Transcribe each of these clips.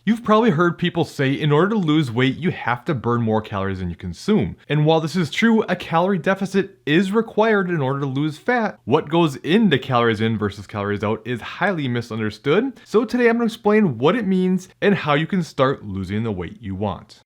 You've probably heard people say in order to lose weight, you have to burn more calories than you consume. And while this is true, a calorie deficit is required in order to lose fat. What goes into calories in versus calories out is highly misunderstood. So today I'm going to explain what it means and how you can start losing the weight you want.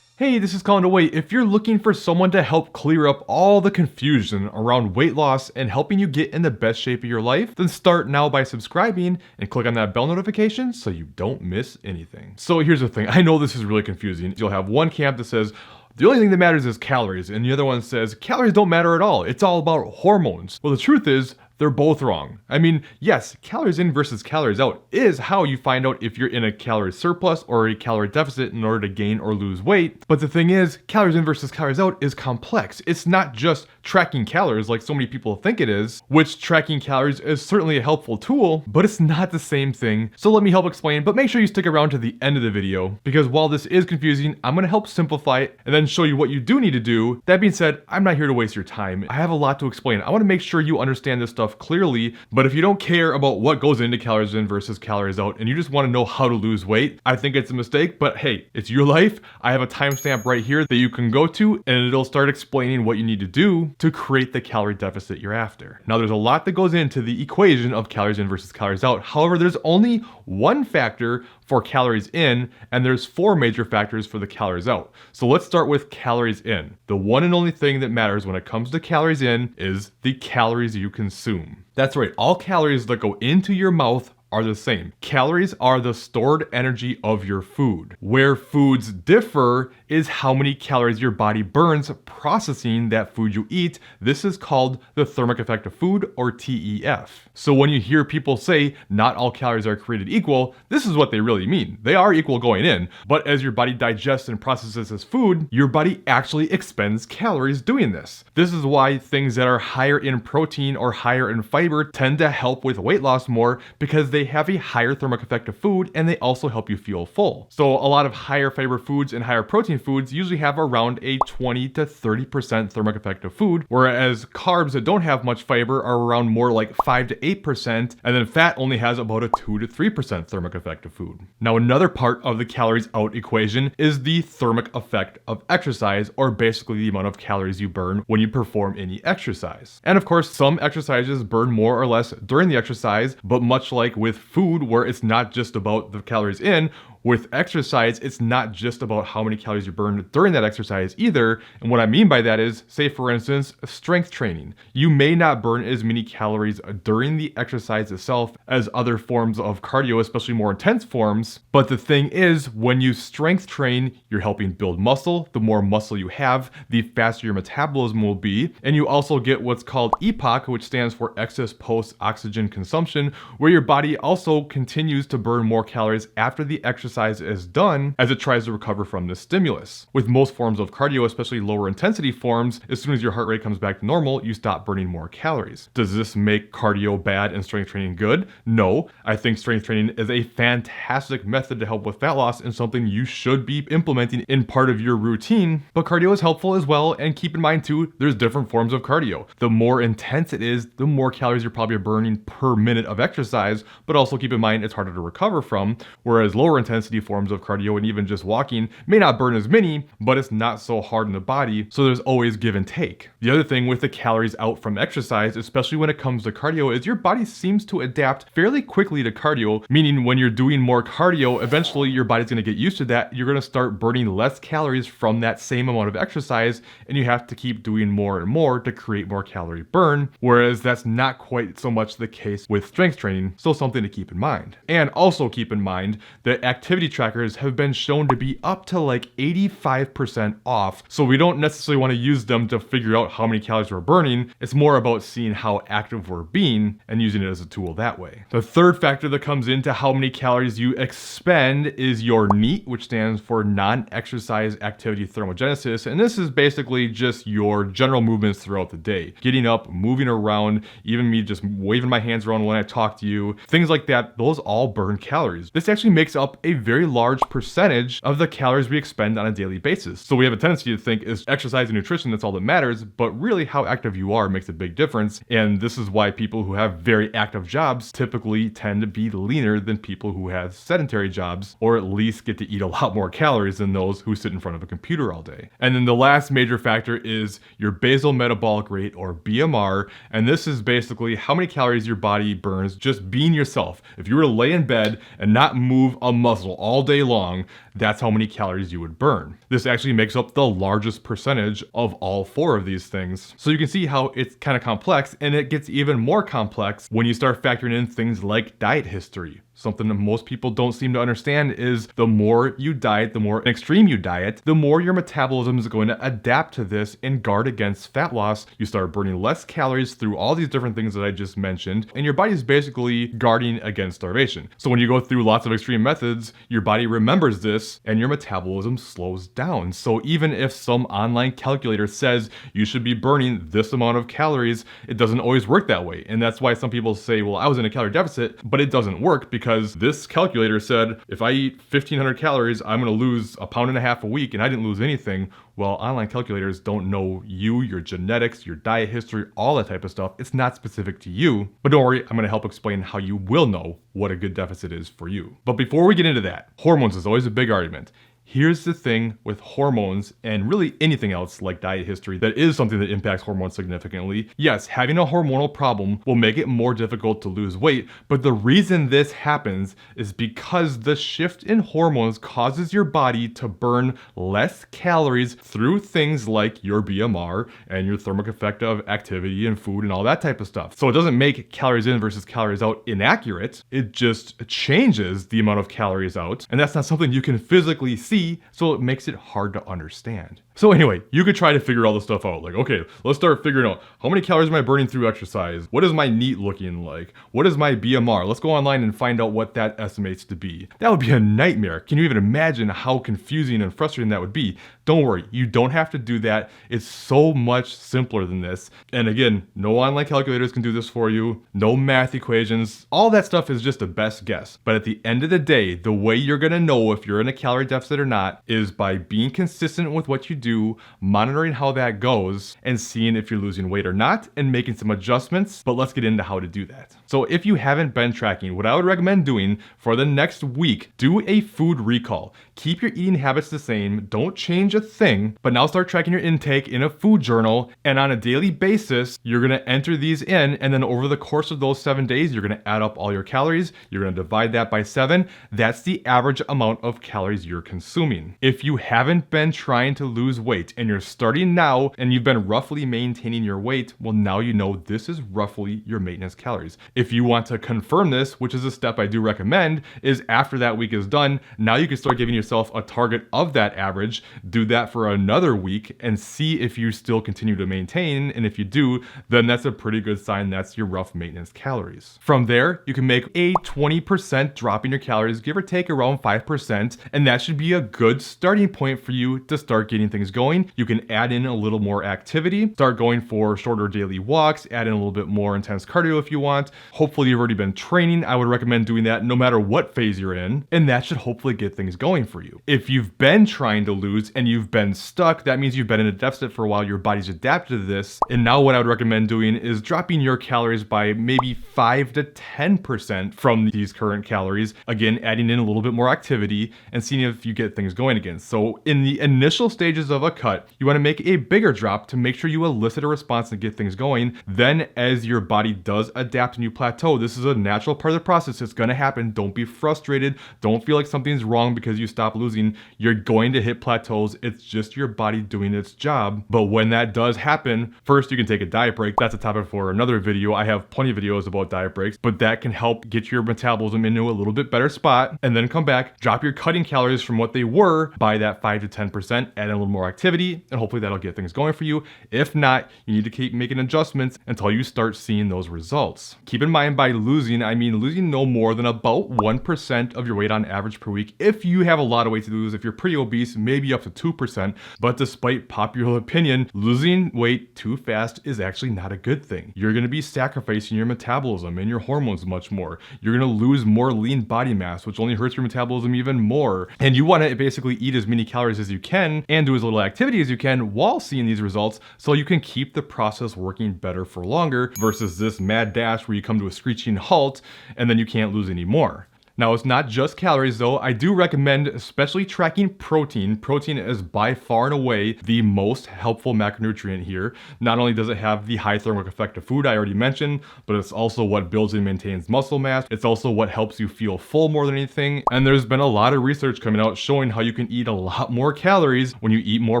Hey, this is Colin DeWaay. If you're looking for someone to help clear up all the confusion around weight loss and helping you get in the best shape of your life, then start now by subscribing and click on that bell notification so you don't miss anything. So here's the thing. I know this is really confusing. You'll have one camp that says, the only thing that matters is calories, and the other one says, calories don't matter at all. It's all about hormones. Well, the truth is, they're both wrong. I mean, yes, calories in versus calories out is how you find out if you're in a calorie surplus or a calorie deficit in order to gain or lose weight. But the thing is, calories in versus calories out is complex. It's not just tracking calories like so many people think it is, which tracking calories is certainly a helpful tool, but it's not the same thing. So let me help explain, but make sure you stick around to the end of the video, because while this is confusing, I'm gonna help simplify it and then show you what you do need to do. That being said, I'm not here to waste your time. I have a lot to explain. I wanna make sure you understand this stuff clearly, but if you don't care about what goes into calories in versus calories out and you just want to know how to lose weight, I think it's a mistake. But hey, it's your life. I have a timestamp right here that you can go to and it'll start explaining what you need to do to create the calorie deficit you're after. Now, there's a lot that goes into the equation of calories in versus calories out. However, there's only one factor for calories in, and there's 4 major factors for the calories out. So let's start with calories in. The one and only thing that matters when it comes to calories in is the calories you consume. That's right, all calories that go into your mouth are the same. Calories are the stored energy of your food. Where foods differ is how many calories your body burns processing that food you eat. This is called the thermic effect of food, or TEF. So when you hear people say not all calories are created equal, this is what they really mean. They are equal going in, but as your body digests and processes this food, your body actually expends calories doing this. This is why things that are higher in protein or higher in fiber tend to help with weight loss more, because they have a higher thermic effect of food and they also help you feel full. So a lot of higher fiber foods and higher protein foods usually have around a 20 to 30% thermic effect of food, whereas carbs that don't have much fiber are around more like 5 to 8%, and then fat only has about a 2 to 3% thermic effect of food. Now, another part of the calories out equation is the thermic effect of exercise, or basically the amount of calories you burn when you perform any exercise. And of course, some exercises burn more or less during the exercise, but much like with food, where it's not just about the calories in, with exercise, it's not just about how many calories you burn during that exercise either. And what I mean by that is, say for instance, strength training. You may not burn as many calories during the exercise itself as other forms of cardio, especially more intense forms. But the thing is, when you strength train, you're helping build muscle. The more muscle you have, the faster your metabolism will be. And you also get what's called EPOC, which stands for excess post-oxygen consumption, where your body also continues to burn more calories after the exercise is done as it tries to recover from this stimulus. With most forms of cardio, especially lower intensity forms, as soon as your heart rate comes back to normal, you stop burning more calories. Does this make cardio bad and strength training good? No. I think strength training is a fantastic method to help with fat loss and something you should be implementing in part of your routine, but cardio is helpful as well. And keep in mind too, there's different forms of cardio. The more intense it is, the more calories you're probably burning per minute of exercise, but also keep in mind it's harder to recover from, whereas lower intensity forms of cardio and even just walking may not burn as many, but it's not so hard in the body, so there's always give and take. The other thing with the calories out from exercise, especially when it comes to cardio, is your body seems to adapt fairly quickly to cardio, meaning when you're doing more cardio, eventually your body's going to get used to that. You're going to start burning less calories from that same amount of exercise, and you have to keep doing more and more to create more calorie burn, whereas that's not quite so much the case with strength training, so something to keep in mind. And also keep in mind that activity trackers have been shown to be up to like 85% off, so we don't necessarily want to use them to figure out how many calories we're burning. It's more about seeing how active we're being and using it as a tool that way. The third factor that comes into how many calories you expend is your N.E.A.T, which stands for non-exercise activity thermogenesis, and this is basically just your general movements throughout the day. Getting up, moving around, even me just waving my hands around when I talk to you, things like that, those all burn calories. This actually makes up a very large percentage of the calories we expend on a daily basis. So we have a tendency to think is exercise and nutrition, that's all that matters, but really how active you are makes a big difference. And this is why people who have very active jobs typically tend to be leaner than people who have sedentary jobs, or at least get to eat a lot more calories than those who sit in front of a computer all day. And then the last major factor is your basal metabolic rate, or B.M.R, and this is basically how many calories your body burns just being yourself. If you were to lay in bed and not move a muscle all day long, that's how many calories you would burn. This actually makes up the largest percentage of all four of these things. So you can see how it's kind of complex, and it gets even more complex when you start factoring in things like diet history. Something that most people don't seem to understand is the more you diet, the more extreme you diet, the more your metabolism is going to adapt to this and guard against fat loss. You start burning less calories through all these different things that I just mentioned, and your body is basically guarding against starvation. So when you go through lots of extreme methods, your body remembers this and your metabolism slows down. So even if some online calculator says you should be burning this amount of calories, it doesn't always work that way. And that's why some people say, well, I was in a calorie deficit, but it doesn't work because this calculator said, if I eat 1,500 calories, I'm going to lose 1.5 pounds a week, and I didn't lose anything. Well, online calculators don't know you, your genetics, your diet history, all that type of stuff. It's not specific to you. But don't worry, I'm going to help explain how you will know what a good deficit is for you. But before we get into that, hormones is always a big argument. Here's the thing with hormones and really anything else like diet history that is something that impacts hormones significantly. Yes, having a hormonal problem will make it more difficult to lose weight, but the reason this happens is because the shift in hormones causes your body to burn less calories through things like your B.M.R and your thermic effect of activity and food and all that type of stuff. So it doesn't make calories in versus calories out inaccurate. It just changes the amount of calories out, and that's not something you can physically see, so it makes it hard to understand. So anyway, you could try to figure all this stuff out. Like, okay, let's start figuring out how many calories am I burning through exercise? What is my N.E.A.T looking like? What is my B.M.R? Let's go online and find out what that estimates to be. That would be a nightmare. Can you even imagine how confusing and frustrating that would be? Don't worry, you don't have to do that. It's so much simpler than this. And again, no online calculators can do this for you. No math equations. All that stuff is just a best guess. But at the end of the day, the way you're gonna know if you're in a calorie deficit or not is by being consistent with what you do, monitoring how that goes, and seeing if you're losing weight or not, and making some adjustments. But let's get into how to do that. So if you haven't been tracking, what I would recommend doing for the next week, do a food recall. Keep your eating habits the same, don't change a thing, but now start tracking your intake in a food journal, and on a daily basis, you're gonna enter these in, and then over the course of those 7 days, you're gonna add up all your calories, you're gonna divide that by 7, that's the average amount of calories you're consuming. If you haven't been trying to lose weight, and you're starting now, and you've been roughly maintaining your weight, well now you know this is roughly your maintenance calories. If you want to confirm this, which is a step I do recommend, is after that week is done, now you can start giving yourself a target of that average, do that for another week, and see if you still continue to maintain, and if you do, then that's a pretty good sign that's your rough maintenance calories. From there, you can make a 20% drop in your calories, give or take around 5%, and that should be a good starting point for you to start getting things going. You can add in a little more activity, start going for shorter daily walks, add in a little bit more intense cardio if you want. Hopefully you've already been training. I would recommend doing that no matter what phase you're in, and that should hopefully get things going for you. If you've been trying to lose and you've been stuck, that means you've been in a deficit for a while, your body's adapted to this, and now what I would recommend doing is dropping your calories by maybe 5 to 10% from these current calories. Again, adding in a little bit more activity and seeing if you get things going again. So in the initial stages of a cut, you want to make a bigger drop to make sure you elicit a response and get things going. Then as your body does adapt and you plateau, this is a natural part of the process. It's going to happen. Don't be frustrated. Don't feel like something's wrong because you stop losing. You're going to hit plateaus. It's just your body doing its job. But when that does happen, first you can take a diet break. That's a topic for another video. I have plenty of videos about diet breaks, but that can help get your metabolism into a little bit better spot, and then come back, drop your cutting calories from what they were by that 5 to 10%, add in a little more activity, and hopefully that'll get things going for you. If not, you need to keep making adjustments until you start seeing those results. Keep in mind, by losing, I mean losing no more than about 1% of your weight on average per week. If you have a lot of weight to lose, if you're pretty obese, maybe up to 2%. But despite popular opinion, losing weight too fast is actually not a good thing. You're gonna be sacrificing your metabolism and your hormones much more. You're gonna lose more lean body mass, which only hurts your metabolism even more. And you wanna basically eat as many calories as you can and do as little activity as you can while seeing these results, so you can keep the process working better for longer versus this mad dash where you come to a screeching halt and then you can't lose any more. Now, it's not just calories though. I do recommend especially tracking protein. Protein is by far and away the most helpful macronutrient here. Not only does it have the high thermic effect of food I already mentioned, but it's also what builds and maintains muscle mass. It's also what helps you feel full more than anything. And there's been a lot of research coming out showing how you can eat a lot more calories when you eat more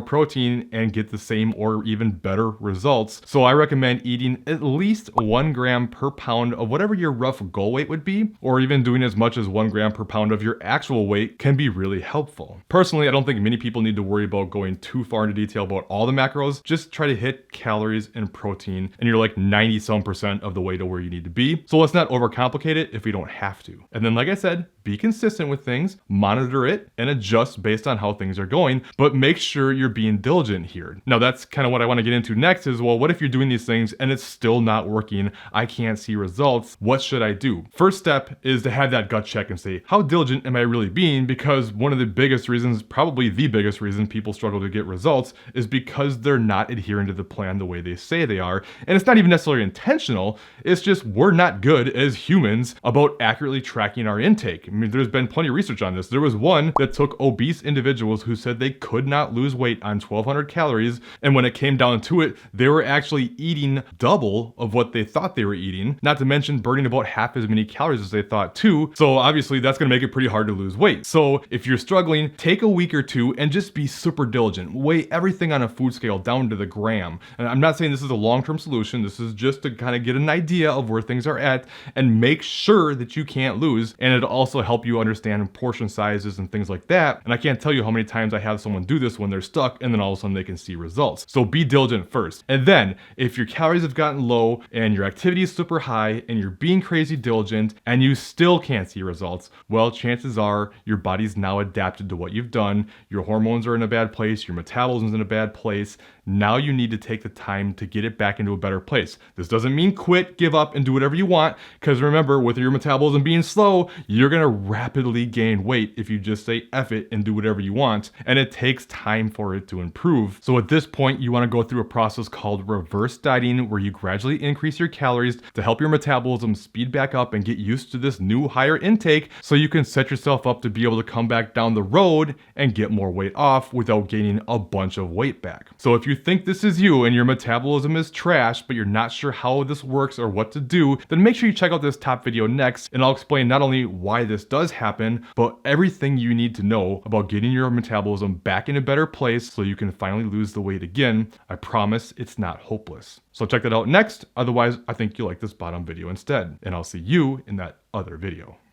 protein and get the same or even better results. So I recommend eating at least 1 gram per pound of whatever your rough goal weight would be, or even doing as much as 1 gram per pound of your actual weight can be really helpful. Personally, I don't think many people need to worry about going too far into detail about all the macros. Just try to hit calories and protein, and you're like 90% of the way to where you need to be. So let's not overcomplicate it if we don't have to. And then, like I said, be consistent with things, monitor it, and adjust based on how things are going, but make sure you're being diligent here. Now, that's kind of what I want to get into next is, well, what if you're doing these things and it's still not working? I can't see results. What should I do? First step is to have that gut check and say, how diligent am I really being? Because one of the biggest reasons, probably the biggest reason people struggle to get results is because they're not adhering to the plan the way they say they are. And it's not even necessarily intentional. It's just we're not good as humans about accurately tracking our intake. I mean, there's been plenty of research on this. There was one that took obese individuals who said they could not lose weight on 1,200 calories. And when it came down to it, they were actually eating double of what they thought they were eating, not to mention burning about half as many calories as they thought too. So obviously that's going to make it pretty hard to lose weight. So if you're struggling, take a week or two and just be super diligent. Weigh everything on a food scale down to the gram. And I'm not saying this is a long-term solution. This is just to kind of get an idea of where things are at and make sure that you can't lose. And it'll also help you understand portion sizes and things like that. And I can't tell you how many times I have someone do this when they're stuck and then all of a sudden they can see results. So be diligent first. And then if your calories have gotten low and your activity is super high and you're being crazy diligent and you still can't see results, well, chances are your body's now adapted to what you've done. Your hormones are in a bad place. Your metabolism's in a bad place. Now you need to take the time to get it back into a better place. This doesn't mean quit, give up, and do whatever you want. Because remember, with your metabolism being slow, you're going to rapidly gain weight if you just say F it and do whatever you want. And it takes time for it to improve. So at this point, you want to go through a process called reverse dieting, where you gradually increase your calories to help your metabolism speed back up and get used to this new higher intake, so you can set yourself up to be able to come back down the road and get more weight off without gaining a bunch of weight back. So if you think this is you and your metabolism is trash, but you're not sure how this works or what to do, then make sure you check out this top video next, and I'll explain not only why this does happen, but everything you need to know about getting your metabolism back in a better place so you can finally lose the weight again. I promise it's not hopeless. So check that out next. Otherwise, I think you'll like this bottom video instead, and I'll see you in that other video.